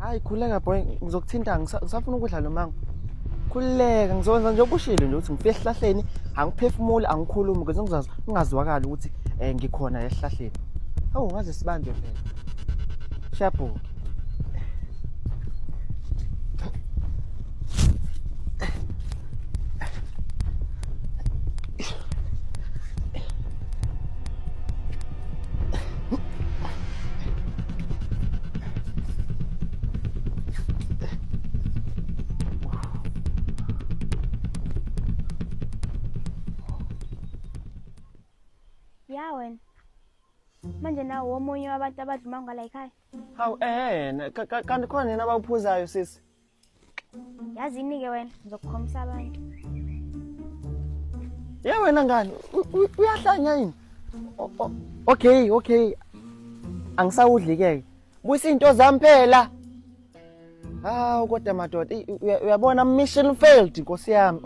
Hayi khuleka boy, ngizokuthinta ngisafuna ukudla lo mango. Khuleka ngizokwenza nje okushilo nje ukuthi ngifike esihlahleni, angiphefumuli, angikhulumi ukuze ngingazwakala ukuthi ngikhona esihlahleni. Hawu ngaze sibanjwe phela. Shapho. Ya wena. Manje nawo omunye wabantu abadla mango la ekhaya. Hawu kanti khona yena abawuphuzayo sisi. Yazini ke wena ngizokukhombisa abantu. Yeah wena ngani? Uyahlanya yini? Okay. Angisawudli ke. Buyisa into zami phela. Hawu kodwa madoda uyabona mission failed Nkosi yami.